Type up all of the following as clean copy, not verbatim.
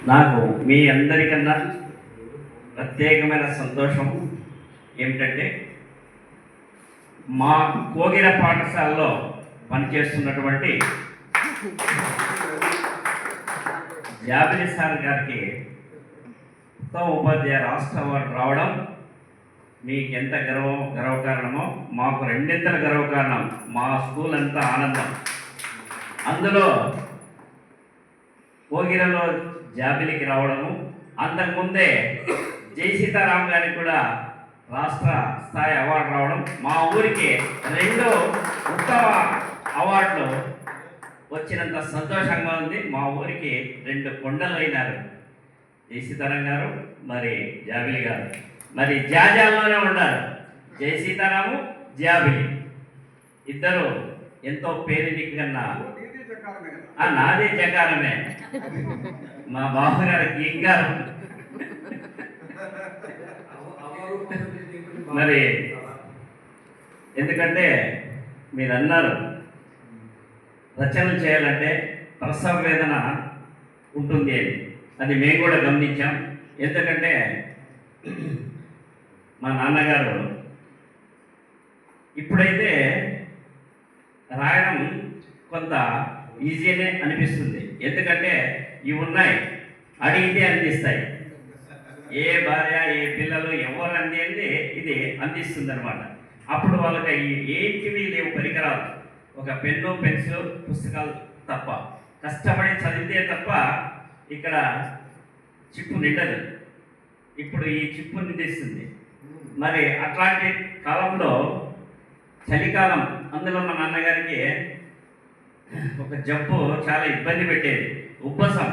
నాకు మీ అందరికన్నా ప్రత్యేకమైన సంతోషం ఏమిటంటే మా కోగిర పాఠశాలలో పనిచేస్తున్నటువంటి జాబిలి సార్ గారికి ఉత్తమ ఉపాధ్యాయ రాష్ట్ర అవార్డు రావడం మీకు ఎంత గర్వకారణమో మాకు రెండింతల గర్వకారణం. మా స్కూల్ అంతా ఆనందం. అందులో కోగిరలో జాబిలికి రావడము, అంతకుముందే జై సీతారాం గారికి కూడా రాష్ట్ర స్థాయి అవార్డు రావడం, మా ఊరికి 2 ఉత్తమ అవార్డులు వచ్చినంత సంతోషంగా ఉంది. మా ఊరికి 2 కొండలు అయినారు జై సీతారాం గారు, మరి జాబిలి గారు. మరి జాజాల్లోనే ఉన్నారు జై సీతారాము, జాబిలి ఇద్దరు ఎంతో పేరునికన్నా. నాదే జకారమే, మా బావగారికి ఇంగారు. మరి ఎందుకంటే మీరు అన్నారు రచనలు చేయాలంటే ప్రసవ వేదన ఉంటుంది అని, అది మేము కూడా గమనించాం. ఎందుకంటే మా నాన్నగారు ఇప్పుడైతే రాయడం కొంత ఈజీనే అనిపిస్తుంది. ఎందుకంటే ఇవి ఉన్నాయి, అడిగితే అందిస్తాయి. ఏ భార్య ఏ పిల్లలు ఎవరు అందేది ఇది అందిస్తుంది అనమాట. అప్పుడు వాళ్ళకి ఏంటివి లేవు పరికరాలు, ఒక పెన్ను పెన్సిల్ పుస్తకాలు తప్ప, కష్టపడి చదివితే తప్ప ఇక్కడ చిప్పు నిండదు. ఇప్పుడు ఈ చిప్పు నిండిస్తుంది. మరి అట్లాంటి కాలంలో చలికాలం, అందులో మా నాన్నగారికి ఒక జబ్బు చాలా ఇబ్బంది పెట్టేది, ఉబ్బసం.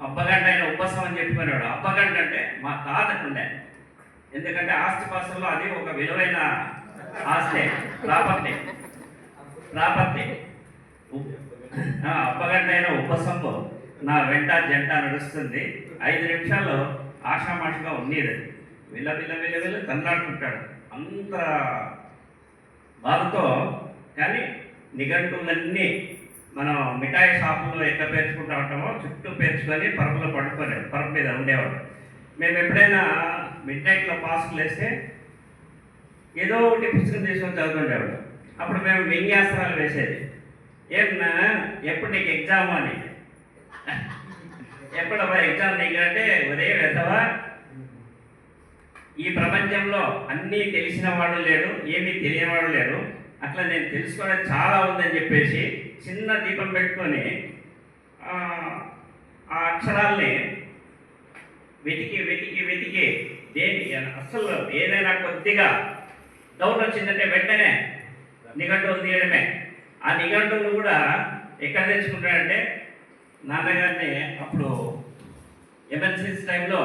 అబ్బగంట అయిన ఉబ్బసం అని చెప్పుకునేవాడు. అబ్బగంట అంటే మా తాతకుండే, ఎందుకంటే ఆస్తిపాస్తుల్లో అది ఒక విలువైన ఆస్తి, ప్రాపర్టీ. అబ్బగంట అయిన ఉబ్బసంలో నా వెంట జంట నడుస్తుంది. 5 నిమిషాల్లో ఆషామాషగా ఉండేది. విల్ల తన్నాడుకుంటాడు అంత బాధతో. కానీ నిఘంటువులన్నీ మనం మిఠాయి షాపుల్లో ఎట్లా పేర్చుకుంటూ ఉంటామో చుట్టూ పేర్చుకొని పరుపులో పడుకోలేదు, పరుపు మీద ఉండేవాడు. మేము ఎప్పుడైనా మిడ్ నైట్లో పాస్కులు వేస్తే ఏదో ఒకటి పుస్తకం తీసుకొని చదువుతుండేవాడు. అప్పుడు మేము వ్యంగ్యాస్త్రాలు వేసేది. ఏమన్నా ఎప్పుడు నీకు ఎగ్జామ్ అని, ఎప్పుడబ్బా ఎగ్జామ్ నీకు అంటే ఉదయం వెళ్తావా, ఈ ప్రపంచంలో అన్నీ తెలిసిన వాడు లేడు, ఏమీ తెలియనివాడు లేడు, అట్లా నేను తెలుసుకోవడం చాలా ఉందని చెప్పేసి చిన్న దీపం పెట్టుకొని ఆ అక్షరాల్ని వెతికి దేని అసలు ఏదైనా కొద్దిగా డౌట్ వచ్చిందంటే వెంటనే నిఘంటువులు తీయడమే. ఆ నిఘంటువులు కూడా ఎక్కడ తెచ్చుకుంటాడంటే నాన్నగారిని అప్పుడు ఎమర్జెన్సీ టైంలో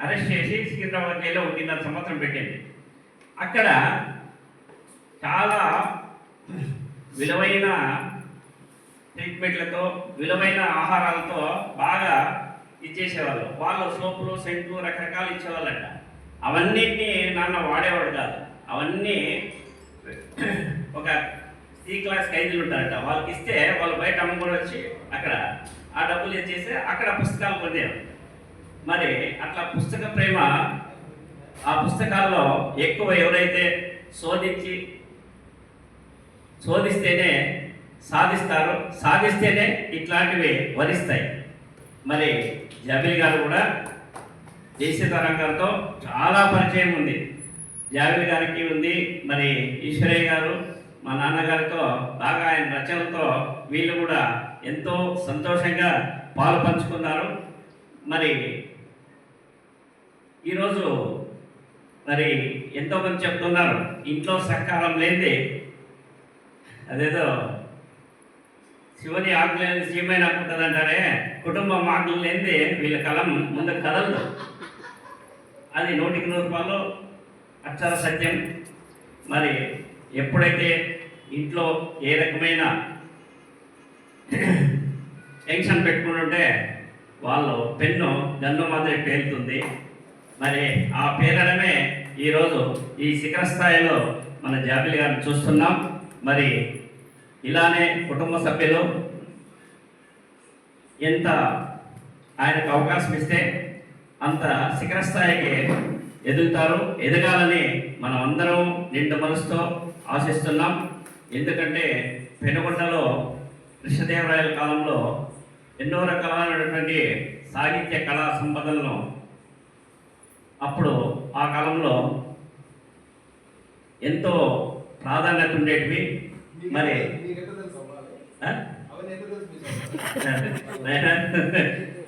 అరెస్ట్ చేసి సికింద్రాబాద్ జైల్లో 1.5 సంవత్సరం పెట్టింది. అక్కడ చాలా విలువైన ట్రీట్మెంట్లతో, విలువైన ఆహారాలతో బాగా ఇచ్చేసేవాళ్ళు. వాళ్ళు సోపులు, సెంట్లు రకరకాలు ఇచ్చేవాళ్ళంట. అవన్నిటినీ నాన్న వాడేవాడు కాదు. అవన్నీ ఒక C క్లాస్ ఖైదీలు ఉంటారట, వాళ్ళకి ఇస్తే వాళ్ళు బయట అమ్ముకొని వచ్చి అక్కడ ఆ డబ్బులు ఇచ్చేసి అక్కడ పుస్తకాలు కొనేవారు. మరి అట్లా పుస్తక ప్రేమ, ఆ పుస్తకాల్లో ఎక్కువ ఎవరైతే శోధిస్తేనే సాధిస్తారు, సాధిస్తేనే ఇట్లాంటివి వరిస్తాయి. మరి జాబిలి గారు కూడా జై సీతారాం గారితో చాలా పరిచయం ఉంది. జాబిలి గారికి ఉంది, మరి ఈశ్వరయ్య గారు మా నాన్నగారితో బాగా ఆయన రచనలతో వీళ్ళు కూడా ఎంతో సంతోషంగా పాలు పంచుకున్నారు. మరి ఈరోజు మరి ఎంతోమంది చెప్తున్నారు ఇంట్లో సహకారం లేనిది, అదేదో శివుని ఆజ్ఞ సీమైన ఉంటుంది అంటారే, కుటుంబం ఆజ్ఞ లేనిది వీళ్ళ కలం ముందు కదలదు. అది 100% అక్షర సత్యం. మరి ఎప్పుడైతే ఇంట్లో ఏ రకమైన టెన్షన్ పెట్టుకుంటుంటే వాళ్ళు పెన్ను గన్ను మాదిరి పేలుతుంది. మరి ఆ పేరడమే ఈరోజు ఈ శిఖర స్థాయిలో మన జాబిలి గారిని చూస్తున్నాం. మరి ఇలానే కుటుంబ సభ్యులు ఎంత ఆయనకు అవకాశం ఇస్తే అంత శిఖర స్థాయికి ఎదుగుతారు. ఎదగాలని మనం అందరం నిండు మనసుతో ఆశిస్తున్నాం. ఎందుకంటే పెనుగొండలో కృష్ణదేవరాయల కాలంలో ఎన్నో రకాలైనటువంటి సాహిత్య కళా సంపదలను అప్పుడు ఆ కాలంలో ఎంతో ప్రాధాన్యత ఉండేటివి. మరి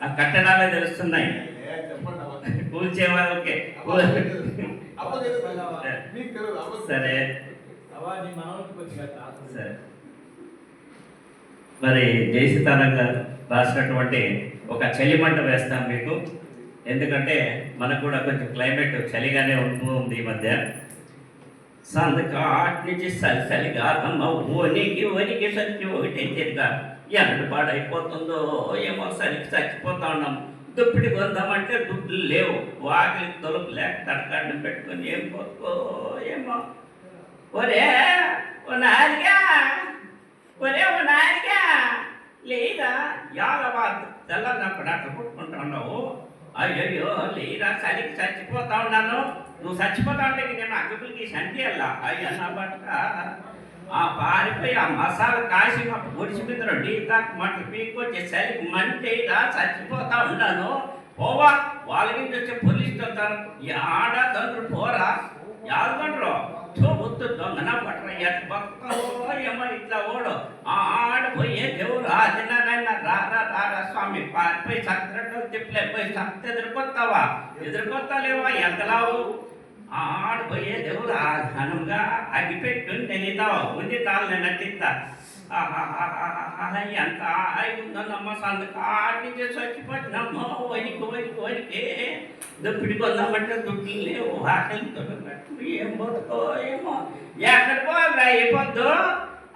ఆ కట్టడాలే తెలుస్తున్నాయి, కూల్చే వాళ్ళకి. సరే సరే, మరి జయసీతారాం గారు రాసినటువంటి ఒక చలిమంట వేస్తాను మీకు. ఎందుకంటే మనకు కూడా కొంచెం క్లైమేట్ చలిగానే ఉంటుంది ఈ మధ్య. సందకాట్ నుంచి చలిగా వనికి సచ్చి ఒకటి తిరిగా ఎంత పాడైపోతుందో ఏమో, చలికి చచ్చిపోతా ఉన్నాం. దుప్పిడి కొందామంటే దుడ్లు లేవు, వాకిలికి తొలుపు లేక తడకాడిని పెట్టుకొని ఏం పోతుకో ఏమో. ఒరే ఓ నారిగా, ఒరే ఓ నారిగా లేదా యాదవా తెల్లన్నప్పుడు అట్లా పుట్టుకుంటున్నావు. అయ్యయ్యో లేరా, చలికి చచ్చిపోతా ఉన్నాను. నువ్వు చచ్చిపోతా ఉంటే నేను అగ్గులకి సంటి అల్లా అయ్యా నా పట్టుక ఆ పారిపోయి ఆ మసాలా కాసి మా పొడిచి మీద టీ తాకు మట్లు పీకొచ్చి చలికి మంటేరా చచ్చిపోతా ఉన్నాను. పోవా, వాళ్ళ నుంచి వచ్చే పోలీసులు వస్తారు. ఆడ తండ్రి పోరా, యాదగండ్రు చూబుత్తు దొంగన పట్టరా ఎట్ బతుకో ఏమో ఇట్లా ఓడు ఆడపోయే దేవుడు ఆ తిన్నారైనా రారా రారా స్వామి పారిపోయి చక్కరట్టు తిప్పలే పోయి చక్క ఎదుర్కొస్తావా, ఎదుర్కొస్తాలేవా ఎంతలావు ఆడపోయే దేవుడు ఆ ఘనంగా అగిపెట్టు తెలియతావా ఉంది తాళ్ళని నటిస్తా. ఎంత ఉందన్నమ్మ సందకాటి నుంచి చచ్చిపోయినమ్మో వనికి వనికి వనికి దుప్పిడి కొందామంటే దుడ్లు లేవు, ఆకలితో ఏం పోతుందో ఏమో. ఎక్కడ పోరా అయిపోద్దు.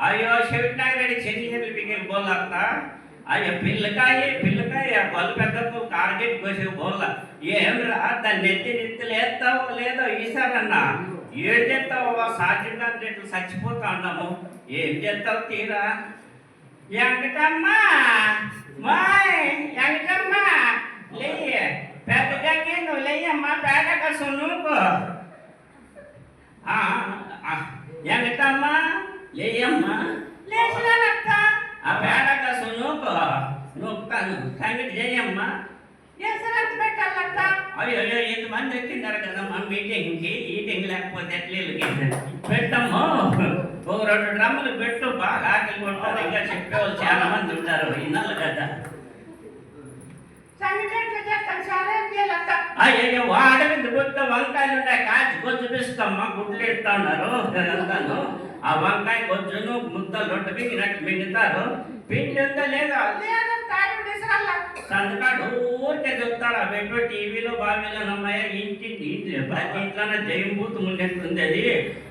అయ్యో శివనాగరెడ్డి చెల్లి పిగిలి పోలంతా. అయ్యో పిల్లకాయ పళ్ళు పెద్ద కారగెట్టి కోసే బోళ్ళ ఏమిరా దాన్ని నెత్తులు వేస్తావో లేదో ఈసారన్నా ఏం చేస్తావో సాధ్యంగా రేట్లు చచ్చిపోతా ఉన్నాము. ఏం చేస్తావు తీరా. వెంకటమ్మ వెంకటమ్మ లేయ్య పెద్దగా నువ్వు లేయమ్మా పేడ కోసం నువ్వు. వెంకటమ్మ లేయమ్మా లేచినానక్క ఆ పేడ కోసం నూపుతాను సంగతి చేయమ్మా. ఎసరంత పెట్టాలక్క. అయ్యో ఎంతమంది వచ్చింటారు కదమ్మా మీటింగ్కి, ఈటింగ్ లేకపోతే ఎట్లీళ్ళకి పెట్టమ్మో. ఒక 2 డ్రమ్ములు పెట్టు, బాగా ఆకలి కొట్టారు. ఇంకా చెప్పేవాళ్ళు చాలా మంది ఉంటారు, ఇన్నాళ్ళు కదా. అయ్యో వాడవింది గుట్ట వంకాయలు ఉంటాయి, కాచి కొంచెం చూపిస్తామ్మా. గుడ్లు ఎడతా ఉన్నారు అంతాను. ఆ వంకాయ కొంచెం ముద్దలు 2 మింగినట్టు మింగుతారు. పిండి ఉందా లేదా సంతకాడు ఊరికే చెప్తాడు. అవేటో టీవీలో బావిలో నమ్మాయ ఇంట్లోనే జయంభూతి ఉండేస్తుంది.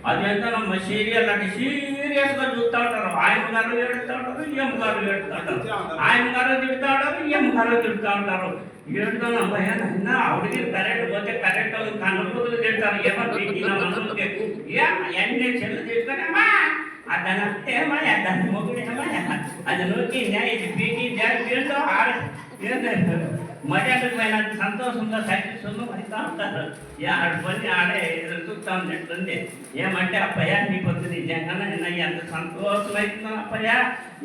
అది ఎంతనమ్మ సీరియల్ అంటే సీరియస్గా చూస్తూ ఉంటారు. ఆయన గారు ఏడుతూ ఉంటారు, ఎం గారు ఏడుతూ ఉంటారు. ఆయన గారు తిడుతూ ఉంటారు, ఎం గారు తిడుతూ ఉంటారు. ఏడుతానమ్మాయ నాయన ఆవిడకి కరెంట్ పోతే కరెంట్ వాళ్ళు కన్నుకూతులు తిడతారు. ఏమో పీకిన మనుషులకి ఎన్ని చెల్లు తీసుకున్నామా దాని అత్తేమా దాని మొగుడేమా అది నూకిందా ఇది పీకిందా ఏంటో మర్యాదమైన సంతోషంగా సైకిల్స్లో అవుతా ఉంటారు. ఆడ పని ఆడే ఎదురు చూస్తూ ఉన్నట్టుంది. ఏమంటే అప్పయ్య నీ పొద్దు నిజంగానే ఎంత సంతోషం అవుతుందో అప్పయ్య.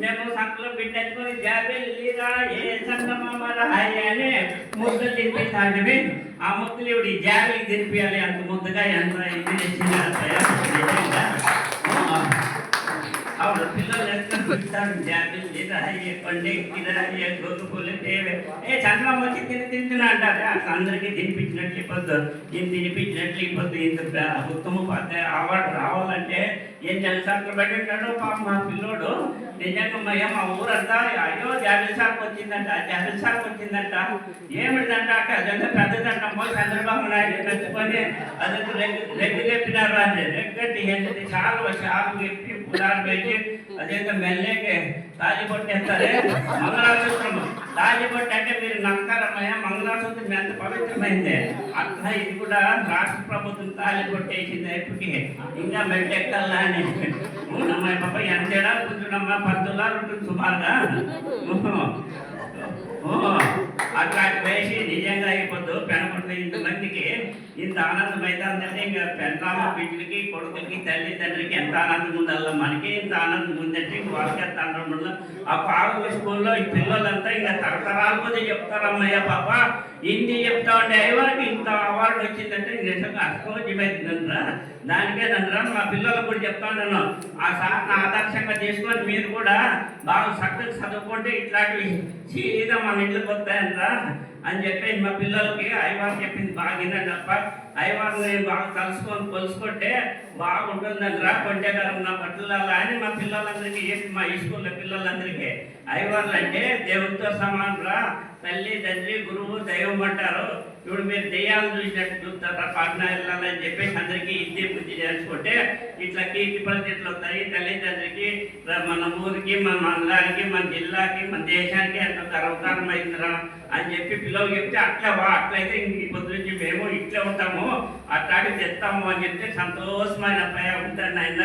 మేము సంతలో పెట్టేసుకొని జాబెల్లిరా ఏ సంగమామరా అని ముద్దలు తినిపిస్తాంటివి. ఆ ముద్దలు ఇవి జాబెల్కి తినిపించాలి. అంత ముద్దగా ఎంత ఇది తెచ్చింది అప్పయ్య. అవును పిల్లలు ఎత్తాడు జాబిల్లి రాయే పండెక్కి రాయే గొంతులు చంద్రమ్మ వచ్చి తింటున్నా అంటారు. అట్లా అందరికీ తినిపించినట్లు ఇవ్వద్దు, నేను తినిపించినట్లు ఇవ్వద్దు. ఇంత ఉత్తమ అవార్డు రావాలంటే ఏం జలసార్లు పెట్టాడు పాప మా పిల్లోడు. నిజంగా మా ఊరంతా అయ్యో జాబిల్ సార్కి వచ్చిందంట, జాబిల్ సార్కి వచ్చిందంట. ఏమిటంట అదంతా పెద్దదంట. చంద్రబాబు నాయుడు నచ్చుకొని అదంతా రెగ్గు చెప్పినారు. అది రెగ్గట్టి ఏంటంటే చాలా షాపు ఎప్పి పులాలు పెట్టి అదేంటో మెల్లకి తాళిబొట్టేస్తారే మంగళసూత్రం. తాళిబొట్టు అంటే మీరు నమ్మకారమయ్యా, మంగళసూత్రం ఎంత పవిత్రమైంది. అట్లా ఇది కూడా రాష్ట్ర ప్రభుత్వం తాళిబొట్టేసింది. ఎప్పటికీ ఇంకా మెట్టెక్కల్లా అని అమ్మాయి పాప ఎంతేడా కూర్చున్నమ్మా 10 తులాలు ఉంటుంది సుమారుగా. అట్లాంటి వేసి నిజంగా అయిపోద్దు పెనకుండా ఇంతమందికి ఇంత ఆనందం అవుతుందంటే ఇంకా పెన్నామ బిడ్డలకి కొడుకులకి తల్లి తండ్రికి ఎంత ఆనందం ఉండాలో మనకి ఇంత ఆనందం ఉందంటే ఇంక వాళ్ళకి ఎంత ఆనందం ఉండాలి. ఆ పావుల స్కూల్లో ఈ పిల్లలంతా ఇంకా తరతరాల కొద్ది చెప్తారమ్మయ్య పాప ఇన్ని చెప్తా ఉంటే ఎవరికి ఇంత అవార్డు వచ్చిందంటే నిజంగా అస్కోజ్యమైందంటారా. దానికే నందురా మా పిల్లలకు కూడా చెప్తాను, ఆ సార్ని ఆదర్శంగా తీసుకొని మీరు కూడా బాగా చక్కగా చదువుకుంటే ఇట్లాంటివి సీదా మన ఇంట్లోకి వస్తాయంటారా అని చెప్పేసి మా పిల్లలకి అయ్యవారు చెప్పింది బాగా వినండప్ప. అయ్యవారు నేను బాగా కొలుసుకుంటే బాగుంటుందంటారా కొంటేగారు నా పట్టులలో అని మా పిల్లలందరికీ చెప్పి మా ఈ స్కూల్లో పిల్లలందరికీ అయ్యవార్లు అంటే దేవుడితో సమానరా, తల్లి తండ్రి గురువు దైవం అంటారు. ఇప్పుడు మీరు దెయ్యాలు చూసినట్టు చూస్తారా పాటన వెళ్ళాలని చెప్పేసి అందరికీ హిందీ బుద్ధి చేసుకుంటే ఇట్లా కీర్తి పరిస్థితులు వస్తాయి. తల్లిదండ్రికి మన ఊరికి మన మండలానికి మన జిల్లాకి మన దేశానికి ఎంత గర్వకారణం అవుతుందా అని చెప్పి పిల్లలు చెప్తే అట్లయితే ఇంక పొద్దు నుంచి మేము ఇట్లే ఉంటాము అట్లాంటి తెస్తాము అని చెప్తే సంతోషమైన ఉంటుంది ఆయన.